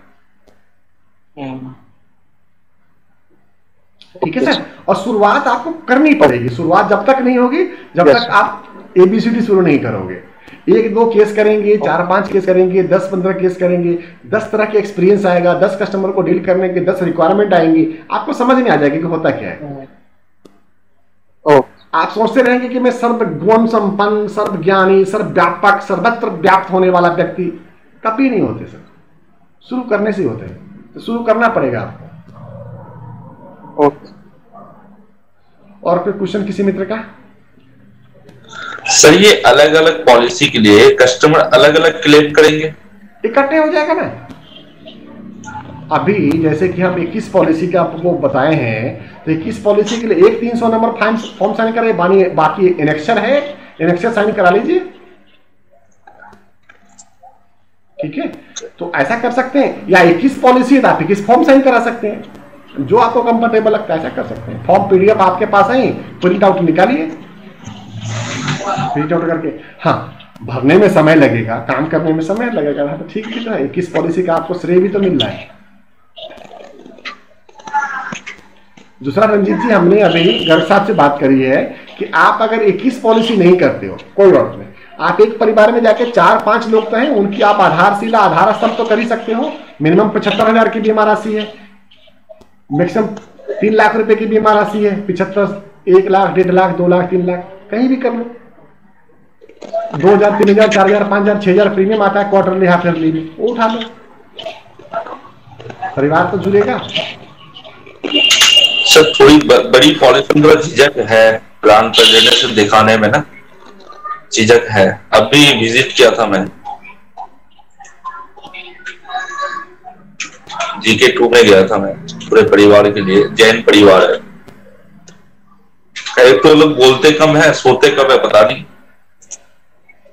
ठीक है सर। और शुरुआत आपको करनी पड़ेगी। शुरुआत जब तक नहीं होगी जब तक आप ABCD शुरू नहीं करोगे। 1-2 केस करेंगे, 4-5 केस करेंगे, 10-15 केस करेंगे, 10 तरह के एक्सपीरियंस आएगा, 10 कस्टमर को डील करने के 10 रिक्वायरमेंट आएंगी, आपको समझ में आ जाएगी कि होता क्या है। आप सोचते रहेंगे कि मैं सर्वगुण संपन्न, सर्वज्ञानी, सर्वव्यापक, सर्वत्र व्याप्त होने वाला व्यक्ति, कभी नहीं होते सर। शुरू करने से होते हैं, तो शुरू करना पड़ेगा आपको। और कोई क्वेश्चन किसी मित्र का? सर ये अलग अलग पॉलिसी के लिए कस्टमर अलग अलग क्लेम करेंगे, इकट्ठे हो जाएगा ना। अभी जैसे कि हम 21 पॉलिसी के आपको बताए हैं, तो 21 पॉलिसी के लिए एक 300 नंबर फॉर्म साइन करे, बाकी इनेक्शन है, इनेक्शन साइन करा लीजिए। ठीक है, तो ऐसा कर सकते हैं। या 21 पॉलिसी है तो आप 21 फॉर्म साइन करा सकते हैं, जो आपको कंफर्टेबल लगता है ऐसा कर सकते हैं। फॉर्म PDF आपके पास है, प्रिंट आउट निकालिए, प्रिंट आउट करके। हाँ, भरने में समय लगेगा, काम करने में समय लगेगा, तो ठीक है। 21 पॉलिसी का आपको श्रेय भी तो मिल रहा है। दूसरा रंजीत जी, हमने अभी गर्ग साहब से बात करी है कि आप अगर 21 पॉलिसी नहीं करते हो, कोई बात नहीं, आप एक परिवार में जाके 4-5 लोग तो हैं, उनकी आप आधारशिला, आधार स्तंभ तो कर ही सकते हो। मिनिमम 75,000 की बीमा राशि है, मैक्सिमम 3 लाख रुपए की बीमा राशि है। 75, 1 लाख, 1.5 लाख, 2 लाख, 3 लाख, कहीं भी कर लो। 2,000, 3,000, 4,000, 5,000, 6,000 प्रीमियम आता है क्वार्टरली, हाफ ईयरली में, वो उठा लो, परिवार तो जुड़ेगा। सर थोड़ी बड़ी पॉलिसी में झिझक है, प्लान प्रेजेंटेशन दिखाने में ना झिझक है। अभी विजिट किया था मैं, GK2 में गया था मैं, पूरे परिवार के लिए, जैन परिवार है। एक तो लोग बोलते कम है, सोते कम है, पता नहीं।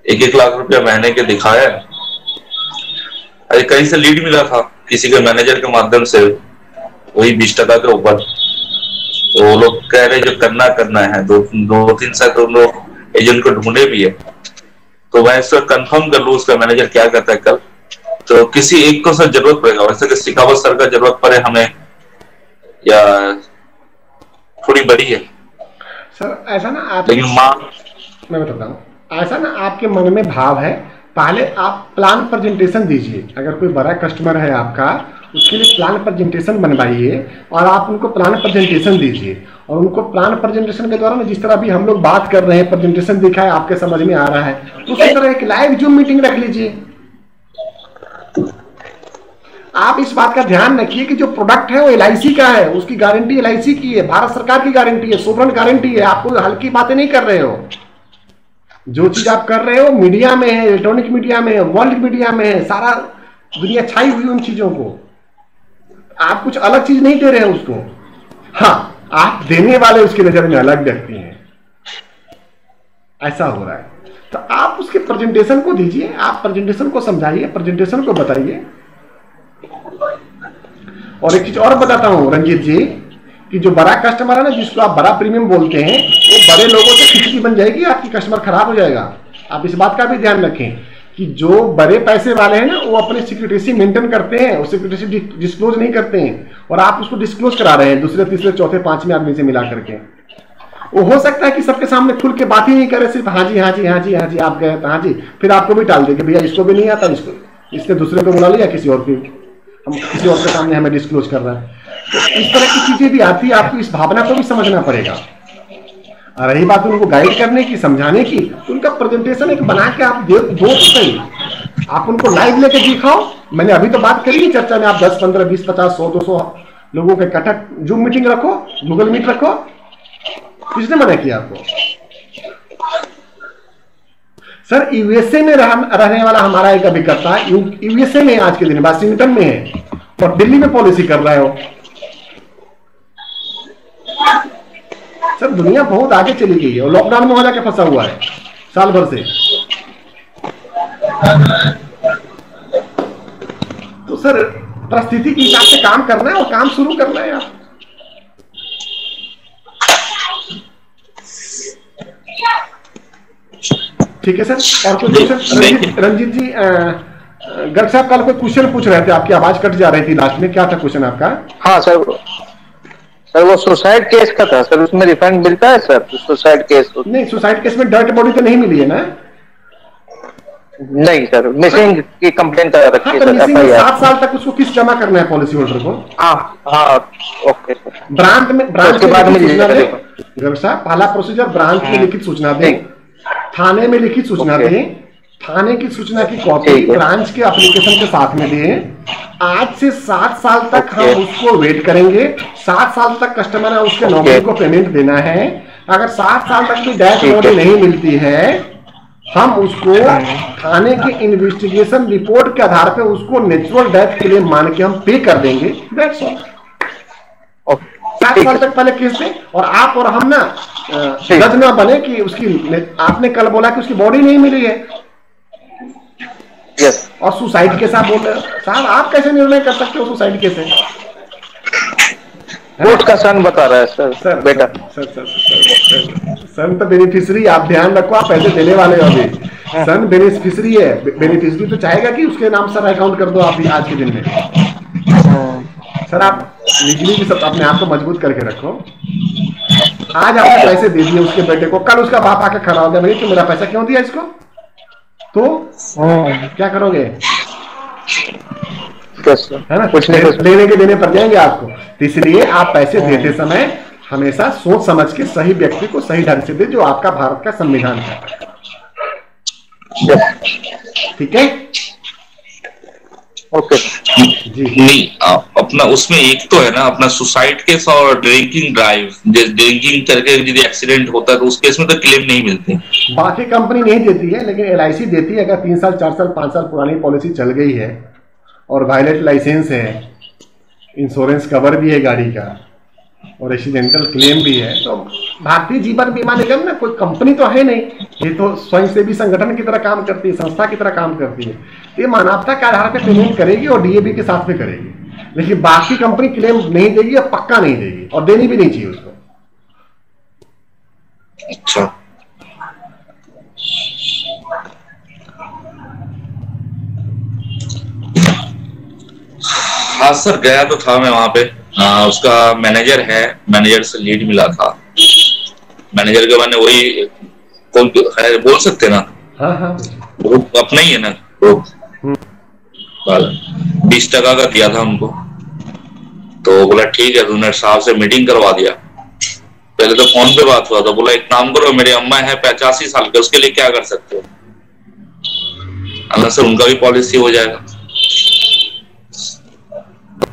1-1 लाख रुपया महीने के दिखाया। अरे कहीं से लीड मिला था किसी के मैनेजर के माध्यम से, वही 20% के ऊपर। तो वो लोग कह रहे जो करना है, 2-3 साल तो लोग एजेंट को ढूंढे भी है। तो मैं इसको कंफर्म कर लूँ उसका मैनेजर क्या कहता है कल। तो किसी एक को सर जरूरत पड़ेगा, वैसे कि सिखावत सर का जरूरत पड़े हमें, या थोड़ी बड़ी है सर। ऐसा ना आप, लेकिन मैं बताता हूँ, ऐसा ना आपके मन में भाव है, पहले आप प्लान प्रेजेंटेशन दीजिए। अगर कोई बड़ा कस्टमर है आपका, उसके लिए प्लान प्रेजेंटेशन बनवाइए और आप उनको प्लान प्रेजेंटेशन दीजिए। और उनको प्लान प्रेजेंटेशन के दौरान जिस तरह भी हम लोग बात कर रहे हैं, प्रेजेंटेशन दिखा है, आपके समझ में आ रहा है, तो उसी तरह एक लाइव जूम मीटिंग रख लीजिए। आप इस बात का ध्यान रखिए कि जो प्रोडक्ट है वो LIC का है, उसकी गारंटी LIC की है, भारत सरकार की गारंटी है, सोवरेन गारंटी है। आप कोई हल्की बातें नहीं कर रहे हो। जो चीज आप कर रहे हो मीडिया में है, इलेक्ट्रॉनिक मीडिया में है, वर्ल्ड मीडिया में है, सारा दुनिया छाई हुई उन चीजों को। आप कुछ अलग चीज नहीं दे रहे हैं उसको। हाँ, आप देने वाले उसकी नजर में अलग व्यक्ति हैं, ऐसा हो रहा है। तो आप उसके प्रेजेंटेशन को दीजिए, आप प्रेजेंटेशन को समझाइए, प्रेजेंटेशन को बताइए। और एक चीज और बताता हूं रंजीत जी, कि जो बड़ा कस्टमर है ना, जिसको आप बड़ा प्रीमियम बोलते हैं, वो बड़े लोगों से खिचड़ी बन जाएगी, आपकी कस्टमर खराब हो जाएगा। आप इस बात का भी ध्यान रखें कि जो बड़े पैसे वाले हैं ना, वो अपने सिक्योरिटी मेंटेन करते हैं, वो सिक्योरिटी डिस्क्लोज नहीं करते हैं, और आप उसको डिस्क्लोज करा रहे हैं दूसरे, तीसरे, चौथे, 5वें आदमी से मिला करके। वो हो सकता है कि सबके सामने खुल के बात ही नहीं करे, सिर्फ हाँ जी हाँ जी हाँ जी हाँ जी, आप गए तो हाँ जी, फिर आपको भी टाल देंगे, भैया इसको भी नहीं आता, इसने दूसरे को बुला लिया, किसी और को, हम किसी और के सामने हमें डिस्क्लोज कर रहा है। तो इस तरह की चीजें भी आती है, आपको इस भावना को भी समझना पड़ेगा। और रही बात उनको गाइड करने की, समझाने की, तो उनका प्रेजेंटेशन एक बना के आप दो तो सही, आप उनको लाइव लेके दिखाओ। मैंने अभी तो बात करी है चर्चा में, आप 10, 15, 20, 50, 100, 200 लोगों के इकट्ठा जूम मीटिंग रखो, गूगल मीट रखो, किसने मना किया आपको? सर यूएसए में रहने वाला हमारा एक अभिकर्ता यूएसए में आज के दिन वाशिंगटन में है और दिल्ली में पॉलिसी कर रहा है वो। सर दुनिया बहुत आगे चली गई है और लॉकडाउन में हो जाके फंसा हुआ है साल भर से। तो सर परिस्थिति के हिसाब से काम करना है और काम शुरू करना है आप। ठीक है सर। और कुछ क्वेश्चन रंजीत जी, गर्ग साहब कल कोई क्वेश्चन पूछ रहे थे, आपकी आवाज कट जा रही थी लास्ट में, क्या था क्वेश्चन आपका? हाँ सर, वो सुसाइड केस का था सर, उसमें रिफंड मिलता है सर? सुसाइड केस नहीं, सुसाइड केस में डेड बॉडी तो नहीं मिली है ना? नहीं सर, मिसिंग की कंप्लेंट कर रखी है सर। 7 साल तक उसको किस जमा करना है पॉलिसी होल्डर को? हाँ ओके सर। ब्रांच में उसके बाद में गर्ग साहब पहला प्रोसीजर ब्रांच में लिखित सूचना दें, थाने में लिखित सूचना दें, थाने की सूचना की कॉपी ब्रांच के एप्लीकेशन के साथ में दें। आज से 7 साल तक हम उसको वेट करेंगे। 7 साल तक कस्टमर है उसके नौकरी को पेमेंट देना है। अगर 7 साल तक भी डेथ बॉडी नहीं मिलती है, हम उसको थाने की इन्वेस्टिगेशन रिपोर्ट के आधार पे उसको नेचुरल डेथ के लिए मान के हम पे कर देंगे। That's all. 7 साल तक पहले केस दें और आप और हम ना जज ना बने कि उसकी, आपने कल बोला कि उसकी बॉडी नहीं मिली है और सुसाइड केस आप बोल रहे साहब, आप कैसे निर्णय कर सकते हो सुसाइड केस है? कोर्ट का सन बता रहा है सर बेटा। सन तो बेनिफिशियरी, आप ध्यान रखो, आप पैसे देने वाले हो अभी। सन बेनिफिशियरी है, बेनिफिशियरी तो चाहेगा कि उसके नाम सर अकाउंट कर दो आप आज के दिन में। सर आप लीगली भी सब अपने आप को मजबूत करके रखो। आज आपने पैसे दे दिए उसके बेटे को, कल उसका बाप आके खड़ा हो गया, भाई तो मेरा पैसा क्यों दिया इसको, तो क्या करोगे? है ना, कुछ नहीं, लेने के देने पड़ जाएंगे आपको। तो इसलिए आप पैसे देते समय हमेशा सोच समझ के सही व्यक्ति को सही ढंग से दे, जो आपका भारत का संविधान कहता है। ठीक है, ओके जी। नहीं अपना उसमें एक तो है ना अपना सुसाइड केस और ड्रिंकिंग ड्राइव, ड्रिंकिंग करके यदि एक्सीडेंट होता है तो उस केस में तो क्लेम नहीं मिलते। बाकी कंपनी नहीं देती है, लेकिन LIC देती है। अगर 3 साल 4 साल 5 साल पुरानी पॉलिसी चल गई है और वायलेट लाइसेंस है, इंश्योरेंस कवर भी है गाड़ी का और एक्सीडेंटल क्लेम भी है, तो भारतीय जीवन बीमा निगम ना कोई कंपनी तो है नहीं, ये तो स्वयंसेवी संगठन की तरह काम करती है, संस्था की तरह काम करती है। ये मानवता के आधार पर पेमेंट करेगी और DAB के साथ में करेगी, लेकिन बाकी कंपनी क्लेम नहीं देगी और पक्का नहीं देगी और देनी भी नहीं चाहिए उसको। अच्छा, हाँ सर, गया तो था मैं वहां पे। उसका मैनेजर है, मैनेजर से लीड मिला था। मैनेजर के मैंने वही बोल सकते ना? हाँ हाँ, वो अपना ही है ना, वो 20% का दिया था उनको। तो बोला ठीक है, उन्होंने साहब से मीटिंग करवा दिया। पहले तो फोन पे बात हुआ था, बोला एक काम करो, मेरी अम्मा है 85 साल के, उसके लिए क्या कर सकते हो? अल्लाह सर उनका भी पॉलिसी हो जाएगा।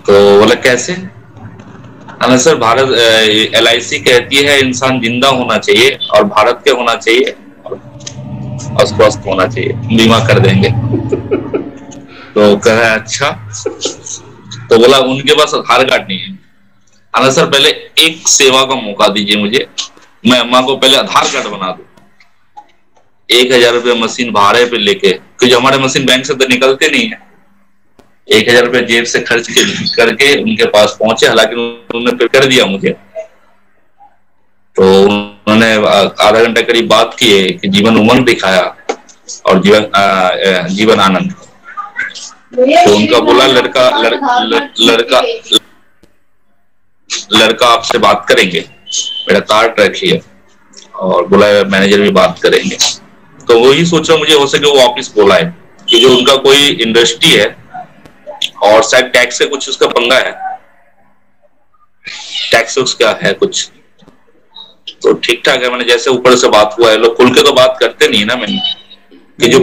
तो बोला कैसे? अल्लाह सर भारत LIC कहती है इंसान जिंदा होना चाहिए और भारत के होना चाहिए और स्वस्थ होना चाहिए, बीमा कर देंगे। तो कह रहा है अच्छा। तो बोला उनके पास आधार कार्ड नहीं है। अल्लाह सर पहले एक सेवा का मौका दीजिए मुझे, मैं अम्मा को पहले आधार कार्ड बना दूं। 1000 रुपये मशीन भाड़े पे लेके, क्योंकि हमारे मशीन बैंक से तो निकलते नहीं है, 1000 रुपये जेब से खर्च करके उनके पास पहुंचे। हालांकि उन्होंने फिर कर दिया मुझे। तो उन्होंने आधा घंटा करीब बात की है कि जीवन उमंग दिखाया और जीवन आनंद। तो उनका बोला लड़का आपसे बात करेंगे, मेरा कार्ड रखिए, और बोला मैनेजर भी बात करेंगे। तो वही सोचा मुझे हो सके वो वापिस बोला है कि जो उनका कोई इंडस्ट्री है और शायद टैक्स से कुछ उसका पंगा है, टैक्स उसका है कुछ, तो ठीक ठाक है। मैंने जैसे ऊपर से बात हुआ है, लोग खुल के तो बात करते नहीं ना, मैंने कि जो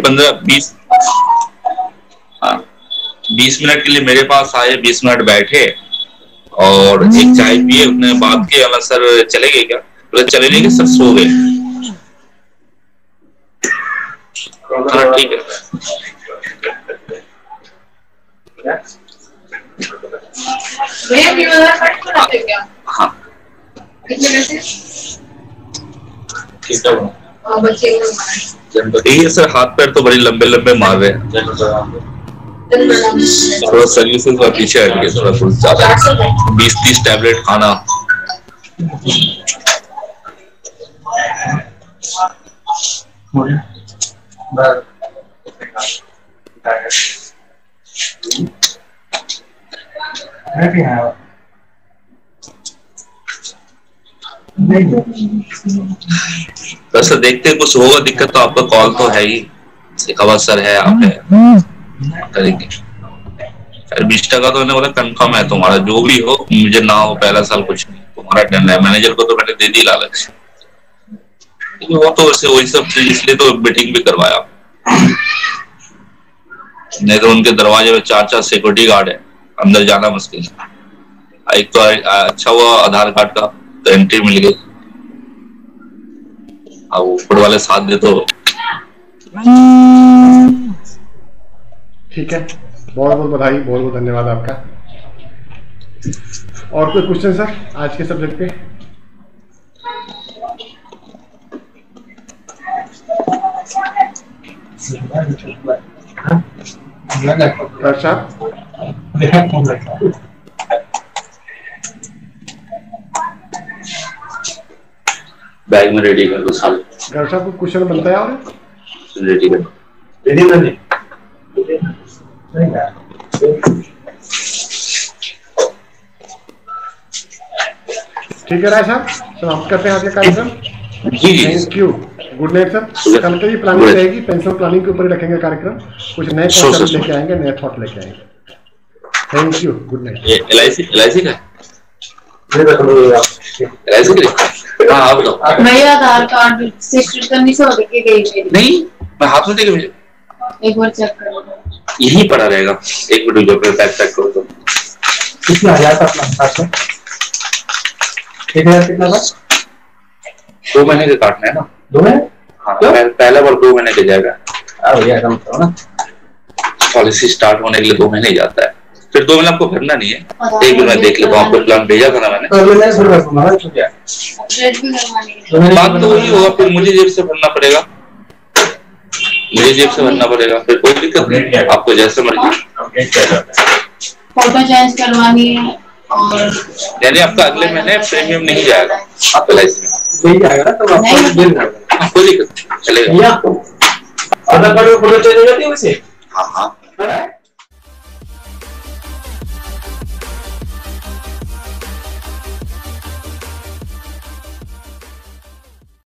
20 मिनट के लिए मेरे पास आए, 20 मिनट बैठे और एक चाय पिए, उसने बात की। अल्लाह सर चले गए क्या? बोले चले नहीं गए सर, सो गए। हाँ ठीक है। हाँ ठीक है। ये सर हाथ पैर तो बड़ी लंबे लंबे मार रहे हैं, थोड़ा सर्विसेज का पीछे हट गए, थोड़ा कुछ ज्यादा 20-30 टैबलेट खाना। वैसे देखते हैं कुछ होगा दिक्कत तो आपका कॉल तो है ही, एक आवाज सर है आप है करेंगे। 20% तो मैंने बोला कंफर्म है तुम्हारा, जो भी हो मुझे ना हो पहला साल कुछ नहीं, तुम्हारा टर्न है। मैनेजर को तो मैंने दे दी लालच, वो तो वैसे वही सब चीज, इसलिए तो मीटिंग भी करवाया, नहीं तो उनके दरवाजे में 4-4 सिक्योरिटी गार्ड है, अंदर जाना मुश्किल। एक तो अच्छा हुआ आधार कार्ड का तो एंट्री मिल गई, अब ऊपर वाले साथ दे तो ठीक है। बहुत बहुत बधाई, बहुत बहुत धन्यवाद आपका। और कोई क्वेश्चन सर आज के सब्जेक्ट पे? अच्छा, बैग में रेडी कर दो साल। डॉक्टर साहब को क्वेश्चन बनता है और रेडी कर ठीक है राय साहब, समाप्त करते हैं आज का कार्यक्रम। जी जी thank you, good night sir. कल की प्लानिंग रहेगी, पेंशन प्लानिंग के ऊपर ही रखेंगे कार्यक्रम, कुछ नए कॉन्सेप्ट लेके आएंगे, नए थॉट लेके आएंगे। Thank you, good night. ये LIC का LIC का हाँ आप बताओ। मेरा आधार कार्ड सिस्टर करनी से होके गई मेरी। नहीं मैं हाथ में देगा मुझे, एक बार चेक कर लो, यही पड़ा रहेगा। एक मिनट जो पैक करो तो कितना हजार का अपना 1000 कितना था? 2 महीने का काटना है ना। 2 महीने? हाँ पहला बार 2 महीने का जाएगा। भैया कम करो ना, पॉलिसी स्टार्ट होने के लिए 2 महीने ही जाता है, फिर 2 महीने आपको भरना नहीं है। एक दिन मैं देख लेता हूँ, आपको प्लान भेजा था ना मैंने, बात तो वही होगा, फिर मुझे जेब से भरना पड़ेगा, मुझे जेब से भरना पड़ेगा, फिर कोई दिक्कत नहीं, आपको जैसे मर्जी। फोटो चेंज करवानी है और यानी आपका अगले महीने प्रीमियम नहीं जाएगा आपका लाइसेंस में, नहीं जाएगा ना तो आपको बिल जाएगा, कोई दिक्कत चलेगा। आधार कार्ड में फोटो चेंज हो जाती है वैसे। हाँ हाँ